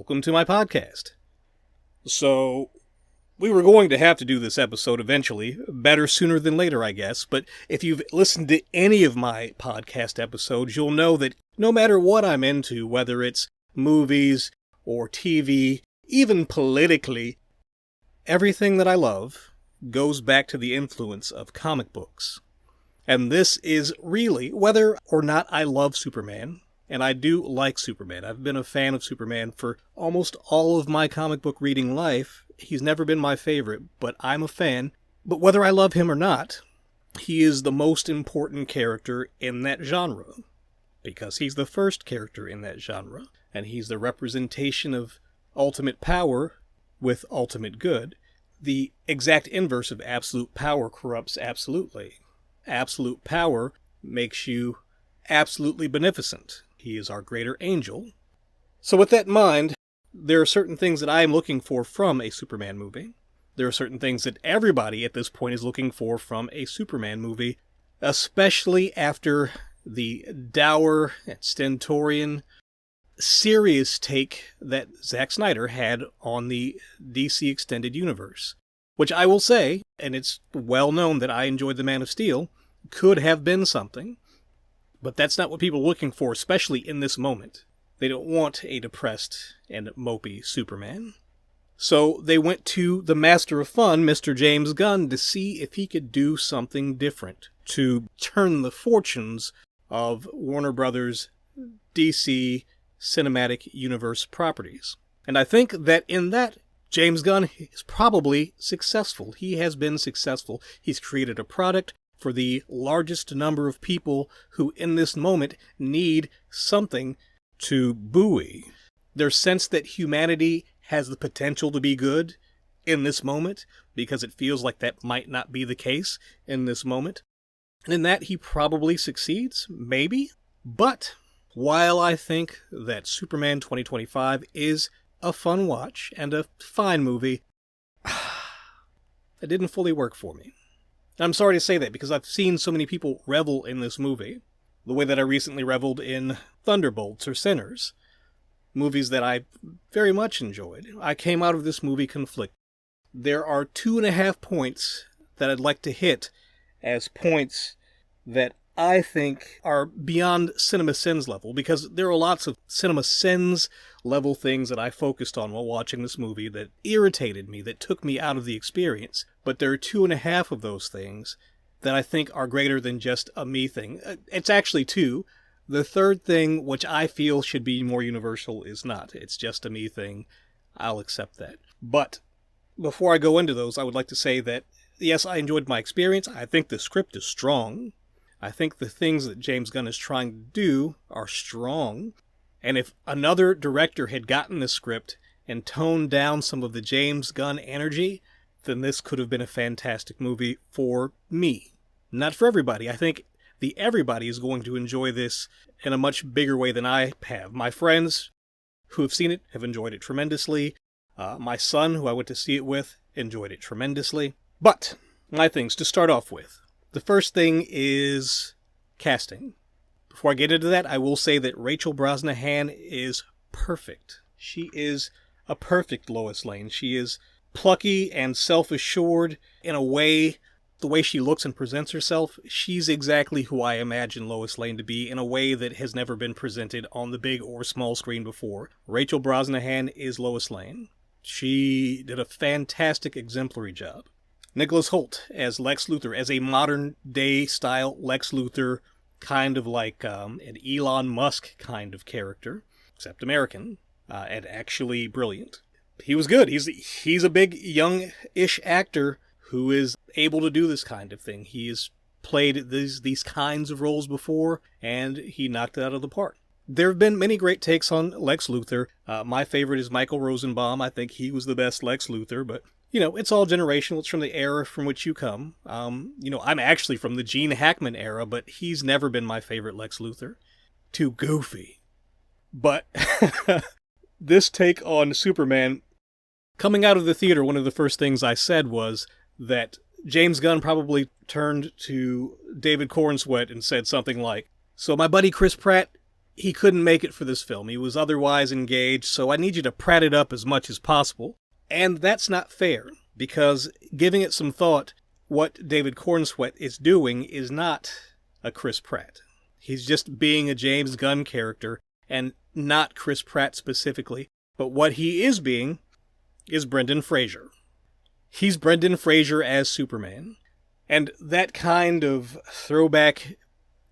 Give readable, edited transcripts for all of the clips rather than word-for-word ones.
welcome to my podcast. So, we were going to have to do this episode eventually, better sooner than later, I guess, but if you've listened to any of my podcast episodes, you'll know that no matter what I'm into, whether it's movies or TV, even politically, everything that I love goes back to the influence of comic books. And this is really, whether or not I love Superman, and I do like Superman. I've been a fan of Superman for almost all of my comic book reading life. He's never been my favorite, but I'm a fan. But whether I love him or not, he is the most important character in that genre. Because he's the first character in that genre, and he's the representation of ultimate power with ultimate good. The exact inverse of absolute power corrupts absolutely. Absolute power makes you absolutely beneficent. He is our greater angel. So with that in mind, there are certain things that I am looking for from a Superman movie. There are certain things that everybody at this point is looking for from a Superman movie, especially after the dour and stentorian, serious take that Zack Snyder had on the DC Extended Universe. Which I will say, and it's well known that I enjoyed The Man of Steel, could have been something. But that's not what people are looking for, especially in this moment. They don't want a depressed and mopey Superman. So they went to the master of fun, Mr. James Gunn, to see if he could do something different, to turn the fortunes of Warner Brothers' DC Cinematic Universe properties. And I think that in that, James Gunn is probably successful. He has been successful. He's created a product for the largest number of people who in this moment need something to buoy their sense that humanity has the potential to be good in this moment, because it feels like that might not be the case in this moment. And in that, he probably succeeds, maybe. But while I think that Superman 2025 is a fun watch and a fine movie, it didn't fully work for me. I'm sorry to say that, because I've seen so many people revel in this movie, the way that I recently reveled in Thunderbolts or Sinners, movies that I very much enjoyed. I came out of this movie conflicted. There are 2.5 points that I'd like to hit as points that I think are beyond Cinema Sins level, because there are lots of Cinema Sins level things that I focused on while watching this movie that irritated me, that took me out of the experience. But there are 2.5 of those things that I think are greater than just a me thing. It's actually 2. The third thing, which I feel should be more universal, is not. It's just a me thing. I'll accept that. But before I go into those, I would like to say that, yes, I enjoyed my experience. I think the script is strong. I think the things that James Gunn is trying to do are strong. And if another director had gotten the script and toned down some of the James Gunn energy, then this could have been a fantastic movie for me. Not for everybody. I think the everybody is going to enjoy this in a much bigger way than I have. My friends who have seen it have enjoyed it tremendously. My son, who I went to see it with, enjoyed it tremendously. But my things to start off with. The first thing is casting. Before I get into that, I will say that Rachel Brosnahan is perfect. She is a perfect Lois Lane. She is plucky and self-assured in a way, the way she looks and presents herself. She's exactly who I imagine Lois Lane to be in a way that has never been presented on the big or small screen before. Rachel Brosnahan is Lois Lane. She did a fantastic, exemplary job. Nicholas Hoult as Lex Luthor, as a modern-day style Lex Luthor, kind of like an Elon Musk kind of character, except American, and actually brilliant. He was good. He's a big, young-ish actor who is able to do this kind of thing. He has played these kinds of roles before, and he knocked it out of the park. There have been many great takes on Lex Luthor. My favorite is Michael Rosenbaum. I think he was the best Lex Luthor, but it's all generational. It's from the era from which you come. I'm actually from the Gene Hackman era, but he's never been my favorite Lex Luthor. Too goofy. But this take on Superman, coming out of the theater, one of the first things I said was that James Gunn probably turned to David Cornsweet and said something like, "So my buddy Chris Pratt, he couldn't make it for this film. He was otherwise engaged, so I need you to prat it up as much as possible. And that's not fair, because giving it some thought, what David Cornsweet is doing is not a Chris Pratt. He's just being a James Gunn character, and not Chris Pratt specifically. But what he is being is Brendan Fraser. He's Brendan Fraser as Superman. And that kind of throwback,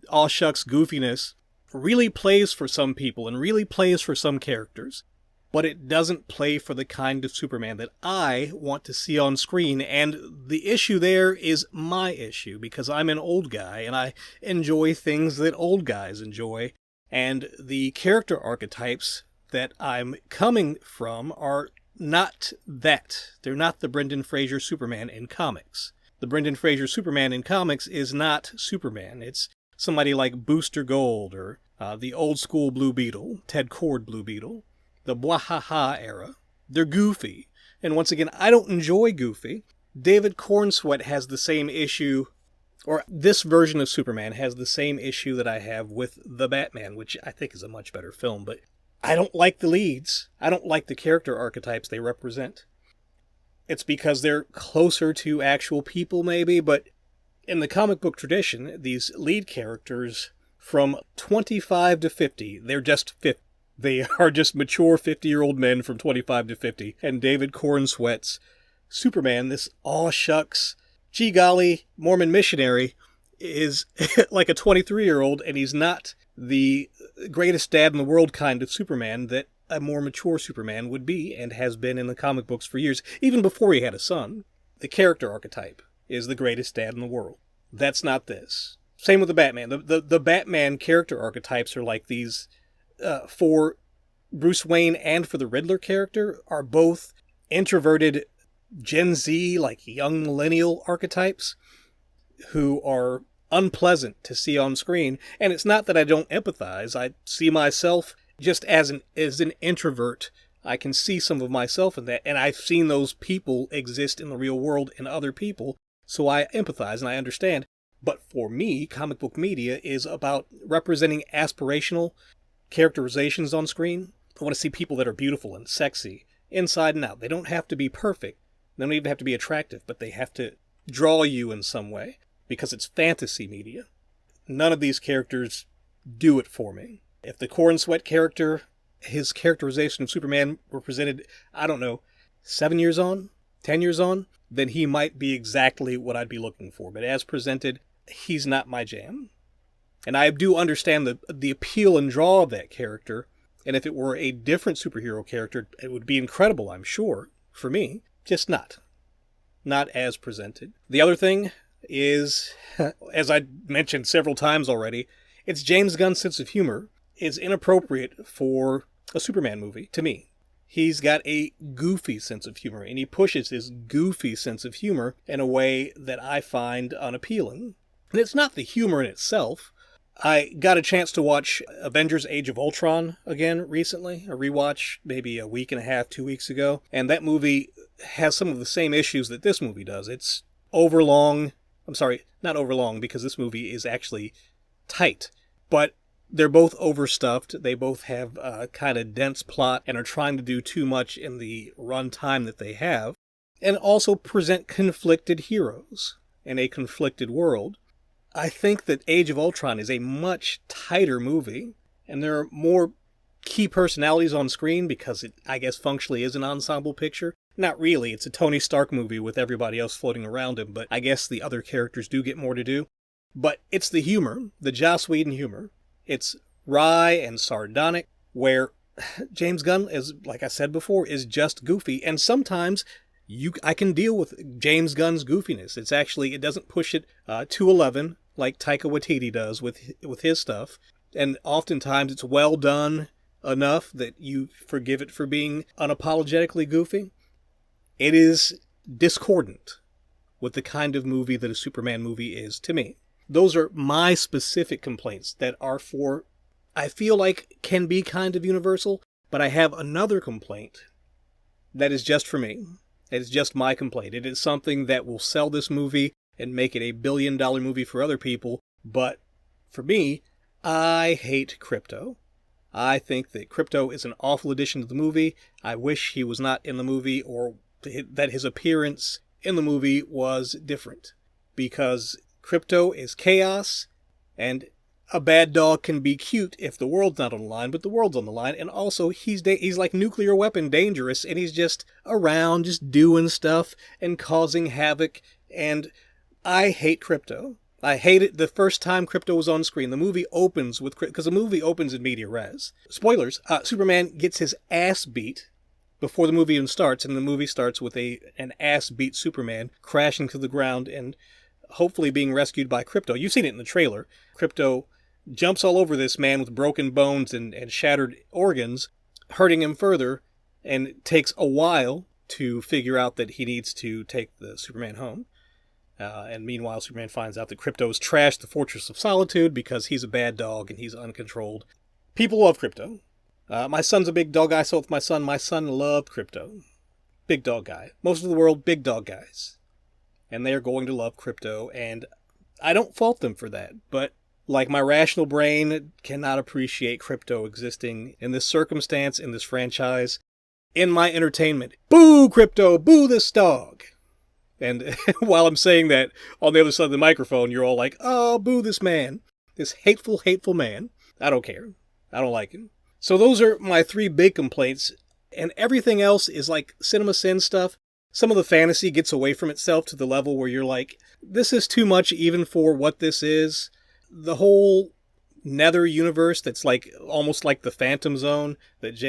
aw shucks goofiness really plays for some people and really plays for some characters. But it doesn't play for the kind of Superman that I want to see on screen. And the issue there is my issue, because I'm an old guy and I enjoy things that old guys enjoy. And the character archetypes that I'm coming from are not that. They're not the Brendan Fraser Superman in comics. The Brendan Fraser Superman in comics is not Superman. It's somebody like Booster Gold, or the old school Blue Beetle, Ted Kord Blue Beetle, the Bwahaha era. They're goofy. And once again, I don't enjoy goofy. David Cornsweet has the same issue, or this version of Superman has the same issue that I have with The Batman, which I think is a much better film, but I don't like the leads. I don't like the character archetypes they represent. It's because they're closer to actual people, maybe, but in the comic book tradition, these lead characters from 25 to 50, they're just 50. They are just mature 50-year-old men from 25 to 50. And David Cornsweet's Superman, this aw shucks, gee golly, Mormon missionary, is like a 23-year-old, and he's not the greatest dad in the world kind of Superman that a more mature Superman would be and has been in the comic books for years, even before he had a son. The character archetype is the greatest dad in the world. That's not this. Same with the Batman. The Batman character archetypes are like these, for Bruce Wayne and for the Riddler character, are both introverted Gen Z, like young millennial archetypes who are unpleasant to see on screen. And it's not that I don't empathize. I see myself just as an introvert. I can see some of myself in that, and I've seen those people exist in the real world in other people, so I empathize and I understand. But for me, comic book media is about representing aspirational characterizations on screen. I want to see people that are beautiful and sexy, inside and out. They don't have to be perfect. They don't even have to be attractive, but they have to draw you in some way, because it's fantasy media. None of these characters do it for me. If the Cornsweet character, his characterization of Superman were presented, I don't know, 7 years on, 10 years on, then he might be exactly what I'd be looking for. But as presented, he's not my jam. And I do understand the appeal and draw of that character. And if it were a different superhero character, it would be incredible, I'm sure, for me. Just not. Not as presented. The other thing is, as I mentioned several times already, it's James Gunn's sense of humor is inappropriate for a Superman movie, to me. He's got a goofy sense of humor, and he pushes his goofy sense of humor in a way that I find unappealing. And it's not the humor in itself. I got a chance to watch Avengers Age of Ultron again recently, a rewatch maybe a week and a half, 2 weeks ago, and that movie has some of the same issues that this movie does. It's overlong. I'm sorry, not overlong, because this movie is actually tight, but they're both overstuffed. They both have a kind of dense plot and are trying to do too much in the run time that they have, and also present conflicted heroes in a conflicted world. I think that Age of Ultron is a much tighter movie, and there are more key personalities on screen because it, I guess, functionally is an ensemble picture. Not really. It's a Tony Stark movie with everybody else floating around him, but I guess the other characters do get more to do. But it's the humor, the Joss Whedon humor. It's wry and sardonic, where James Gunn, is, like I said before, is just goofy. And sometimes I can deal with James Gunn's goofiness. It doesn't push it to 11 like Taika Waititi does with his stuff. And oftentimes it's well done enough that you forgive it for being unapologetically goofy. It is discordant with the kind of movie that a Superman movie is to me. Those are my specific complaints that are for, I feel like, can be kind of universal, but I have another complaint that is just for me. It is just my complaint. It is something that will sell this movie and make it a billion-dollar movie for other people, but for me, I hate crypto. I think that Krypto is an awful addition to the movie. I wish he was not in the movie, or that his appearance in the movie was different. Because Krypto is chaos, and a bad dog can be cute if the world's not on the line, but the world's on the line. And also, he's like nuclear weapon dangerous, and he's just around, just doing stuff and causing havoc. And I hate Krypto. I hate it the first time Krypto was on screen. The movie opens with, because the movie opens in media res. Spoilers, Superman gets his ass beat before the movie even starts, and the movie starts with an ass beat Superman crashing to the ground and hopefully being rescued by Krypto. You've seen it in the trailer. Krypto jumps all over this man with broken bones and shattered organs, hurting him further, and it takes a while to figure out that he needs to take the Superman home. And meanwhile, Superman finds out that Krypto's trashed the Fortress of Solitude because he's a bad dog and he's uncontrolled. People love Krypto. My son's a big dog guy, so with my son loved Krypto. Big dog guy. Most of the world, big dog guys. And they're going to love Krypto, and I don't fault them for that. But, like, my rational brain cannot appreciate Krypto existing in this circumstance, in this franchise, in my entertainment. Boo, Krypto! Boo this dog! And while I'm saying that, on the other side of the microphone, you're all like, oh, boo this man. This hateful, hateful man. I don't care. I don't like him. So those are my 3 big complaints. And everything else is like Cinema Sin stuff. Some of the fantasy gets away from itself to the level where you're like, this is too much even for what this is. The whole nether universe that's like almost like the Phantom Zone that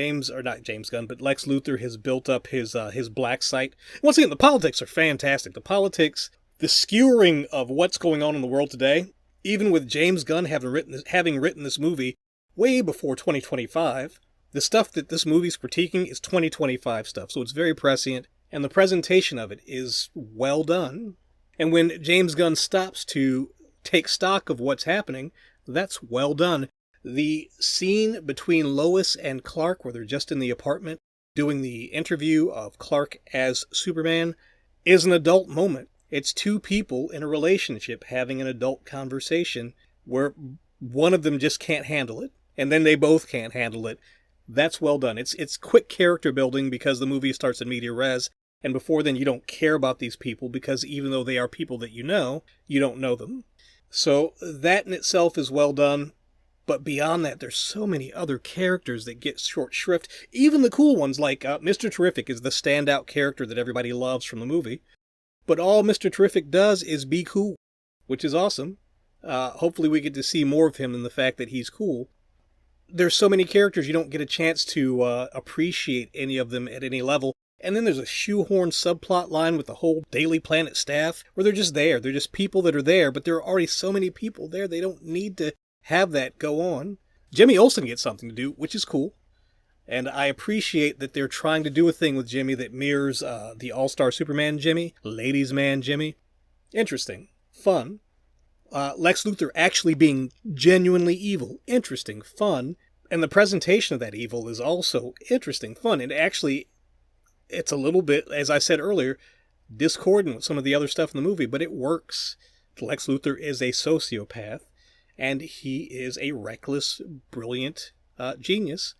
not James Gunn, but Lex Luthor has built up his black site. Once again, the politics are fantastic. The politics, the skewering of what's going on in the world today, even with James Gunn having written this movie way before 2025, the stuff that this movie's critiquing is 2025 stuff, so it's very prescient, and the presentation of it is well done. And when James Gunn stops to take stock of what's happening, that's well done. The scene between Lois and Clark, where they're just in the apartment doing the interview of Clark as Superman, is an adult moment. It's 2 people in a relationship having an adult conversation where one of them just can't handle it, and then they both can't handle it. That's well done. It's quick character building because the movie starts in media res, and before then you don't care about these people because even though they are people that you don't know them. So that in itself is well done, but beyond that, there's so many other characters that get short shrift. Even the cool ones, like Mr. Terrific is the standout character that everybody loves from the movie. But all Mr. Terrific does is be cool, which is awesome. Hopefully we get to see more of him than the fact that he's cool. There's so many characters you don't get a chance to appreciate any of them at any level. And then there's a shoehorn subplot line with the whole Daily Planet staff where they're just there. They're just people that are there, but there are already so many people there. They don't need to have that go on. Jimmy Olsen gets something to do, which is cool. And I appreciate that they're trying to do a thing with Jimmy that mirrors the All-Star Superman Jimmy, Ladies Man Jimmy. Interesting. Fun. Lex Luthor actually being genuinely evil. Interesting. Fun. And the presentation of that evil is also interesting. Fun. And actually, it's a little bit, as I said earlier, discordant with some of the other stuff in the movie, but it works. Lex Luthor is a sociopath, and he is a reckless, brilliant genius.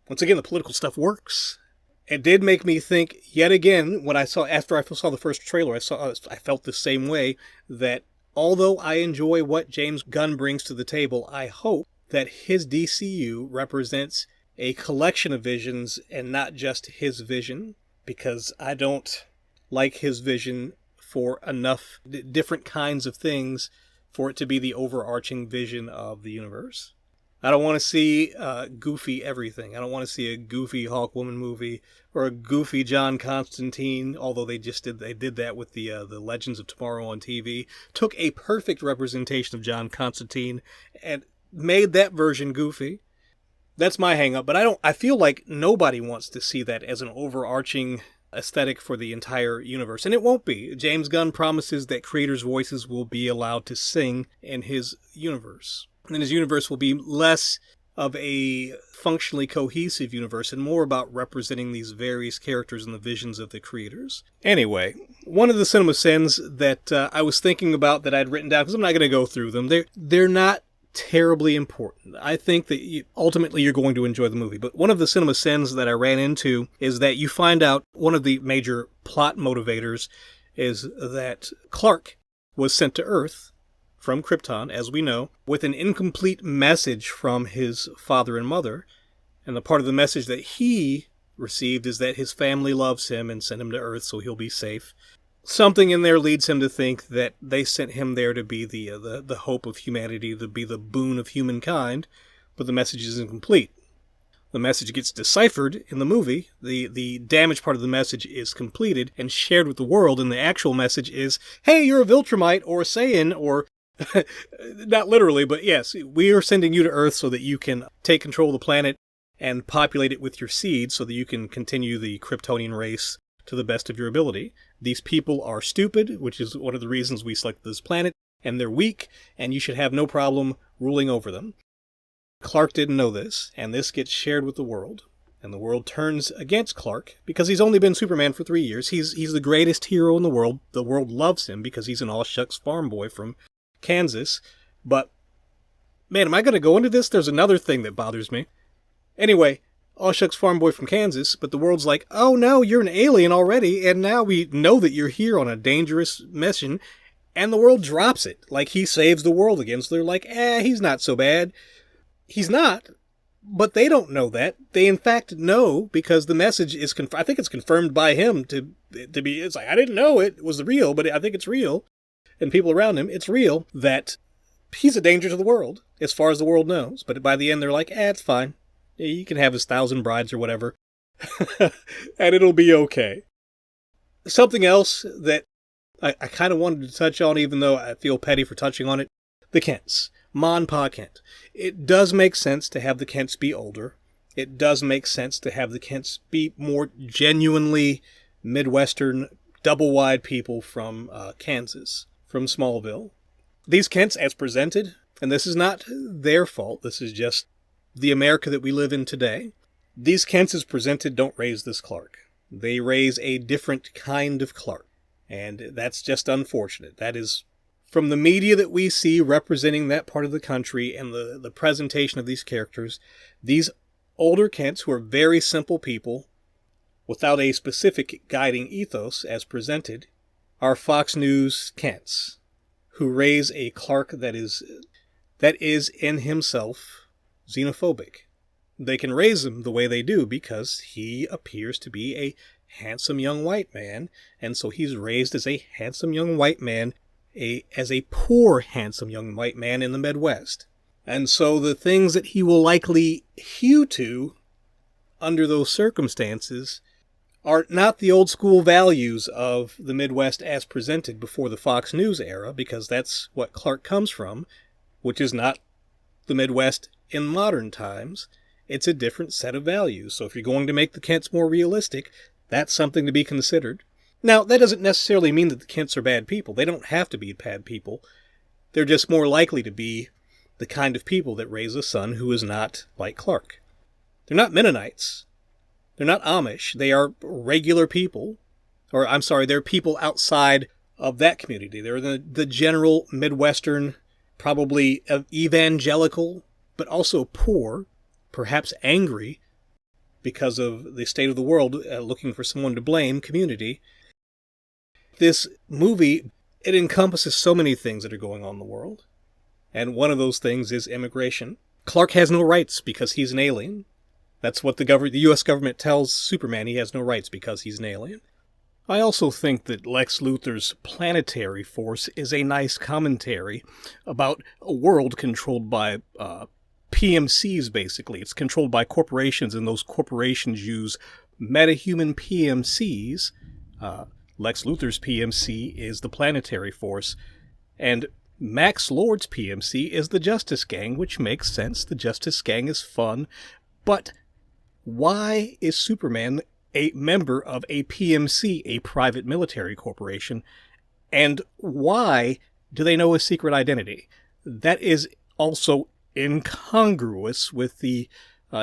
Once again, the political stuff works. It did make me think, yet again, after I saw the first trailer, I felt the same way, that although I enjoy what James Gunn brings to the table, I hope that his DCU represents a collection of visions and not just his vision, because I don't like his vision for enough different kinds of things for it to be the overarching vision of the universe. I don't want to see goofy everything. I don't want to see a goofy Hawkwoman movie or a goofy John Constantine, although they did that with the Legends of Tomorrow on TV. Took a perfect representation of John Constantine and made that version goofy. That's my hang-up, but I feel like nobody wants to see that as an overarching aesthetic for the entire universe, and it won't be. James Gunn promises that creators' voices will be allowed to sing in his universe, and his universe will be less of a functionally cohesive universe and more about representing these various characters and the visions of the creators. Anyway, one of the cinema sins that I was thinking about that I'd written down, because I'm not going to go through them, they're not terribly important. I think that ultimately you're going to enjoy the movie. But one of the cinema sins that I ran into is that you find out one of the major plot motivators is that Clark was sent to Earth from Krypton, as we know, with an incomplete message from his father and mother. And the part of the message that he received is that his family loves him and sent him to Earth so he'll be safe. Something in there leads him to think that they sent him there to be the hope of humanity, to be the boon of humankind, but the message is incomplete. The message gets deciphered in the movie. The damaged part of the message is completed and shared with the world, and the actual message is, hey, you're a Viltrumite or a Saiyan, or not literally, but yes, we are sending you to Earth so that you can take control of the planet and populate it with your seed so that you can continue the Kryptonian race to the best of your ability. These people are stupid, which is one of the reasons we selected this planet, and they're weak, and you should have no problem ruling over them. Clark didn't know this, and this gets shared with the world. And the world turns against Clark because he's only been Superman for 3 years. He's the greatest hero in the world. The world loves him because he's an all-shucks farm boy from Kansas. But, man, am I going to go into this? There's another thing that bothers me. Anyway, all-shucks farm boy from Kansas, but the world's like, oh no, you're an alien already, and now we know that you're here on a dangerous mission, and the world drops it. Like, he saves the world again, so they're like, he's not so bad. He's not, but they don't know that. They, in fact, know, because the message is, I think it's confirmed by him to be, it's like, I didn't know it was real, but I think it's real. And people around him, it's real, that he's a danger to the world, as far as the world knows. But by the end, they're like, it's fine. You can have his 1,000 brides or whatever, and it'll be okay. Something else that I kind of wanted to touch on, even though I feel petty for touching on it, the Kents. Ma and Pa Kent. It does make sense to have the Kents be older. It does make sense to have the Kents be more genuinely Midwestern, double-wide people from Kansas, from Smallville. These Kents, as presented, and this is not their fault, this is just the America that we live in today. These Kents, as presented, don't raise this Clark. They raise a different kind of Clark. And that's just unfortunate. That is, from the media that we see representing that part of the country and the presentation of these characters, these older Kents, who are very simple people, without a specific guiding ethos as presented, are Fox News Kents, who raise a Clark that is in himself xenophobic. They can raise him the way they do because he appears to be a handsome young white man, and so he's raised as a handsome young white man, as a poor handsome young white man in the Midwest. And so the things that he will likely hew to under those circumstances are not the old school values of the Midwest as presented before the Fox News era, because that's what Clark comes from, which is not the Midwest in modern times. It's a different set of values. So if you're going to make the Kents more realistic, that's something to be considered. Now, that doesn't necessarily mean that the Kents are bad people. They don't have to be bad people. They're just more likely to be the kind of people that raise a son who is not like Clark. They're not Mennonites. They're not Amish. They are regular people. Or, I'm sorry, they're people outside of that community. They're the general Midwestern, probably evangelical, but also poor, perhaps angry, because of the state of the world, looking for someone to blame community. This movie, it encompasses so many things that are going on in the world. And one of those things is immigration. Clark has no rights because he's an alien. That's what the U.S. government tells Superman, he has no rights because he's an alien. I also think that Lex Luthor's planetary force is a nice commentary about a world controlled by PMCs, basically. It's controlled by corporations, and those corporations use metahuman PMCs. Lex Luthor's PMC is the planetary force, and Max Lord's PMC is the Justice Gang, which makes sense. The Justice Gang is fun, but why is Superman a member of a PMC, a private military corporation, and why do they know his secret identity? That is also incongruous with the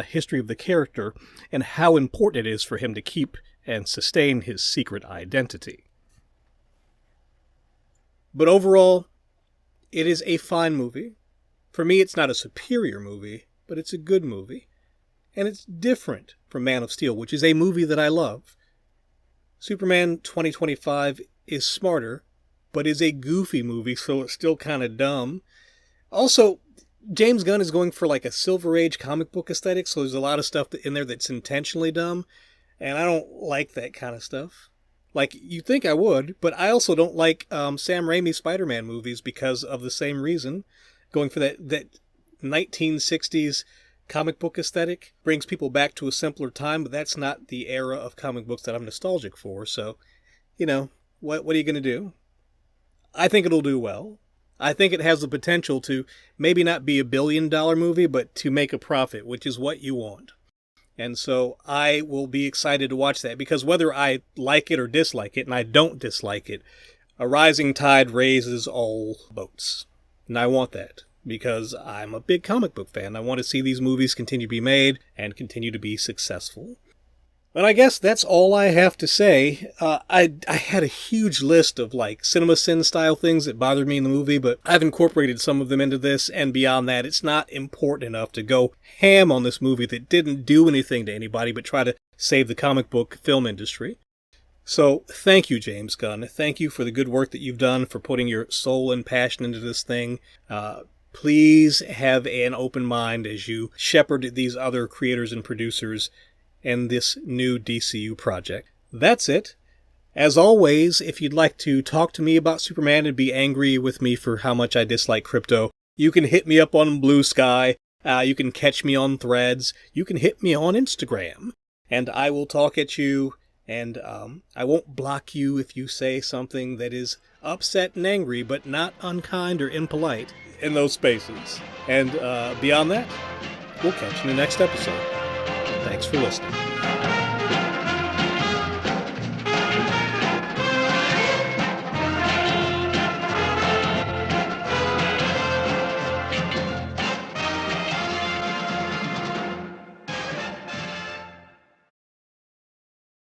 history of the character and how important it is for him to keep and sustain his secret identity. But overall, it is a fine movie. For me, it's not a superior movie, but it's a good movie. And it's different from Man of Steel, which is a movie that I love. Superman 2025 is smarter, but is a goofy movie, so it's still kind of dumb. Also, James Gunn is going for like a Silver Age comic book aesthetic, so there's a lot of stuff in there that's intentionally dumb, and I don't like that kind of stuff. Like, you'd think I would, but I also don't like Sam Raimi's Spider-Man movies because of the same reason. Going for that 1960s comic book aesthetic brings people back to a simpler time, but that's not the era of comic books that I'm nostalgic for, so, what are you going to do? I think it'll do well. I think it has the potential to maybe not be $1 billion movie, but to make a profit, which is what you want. And so I will be excited to watch that, because whether I like it or dislike it, and I don't dislike it, a rising tide raises all boats. And I want that, because I'm a big comic book fan. I want to see these movies continue to be made and continue to be successful. And I guess that's all I have to say. I had a huge list of like CinemaSin style things that bothered me in the movie, but I've incorporated some of them into this, and beyond that, it's not important enough to go ham on this movie that didn't do anything to anybody but try to save the comic book film industry. So thank you, James Gunn. Thank you for the good work that you've done, for putting your soul and passion into this thing. Please have an open mind as you shepherd these other creators and producers and this new DCU project. That's it. As always, if you'd like to talk to me about Superman and be angry with me for how much I dislike Krypto, you can hit me up on Blue Sky. You can catch me on Threads. You can hit me on Instagram. And I will talk at you, and I won't block you if you say something that is upset and angry, but not unkind or impolite in those spaces. And beyond that, we'll catch you in the next episode. Thanks for listening.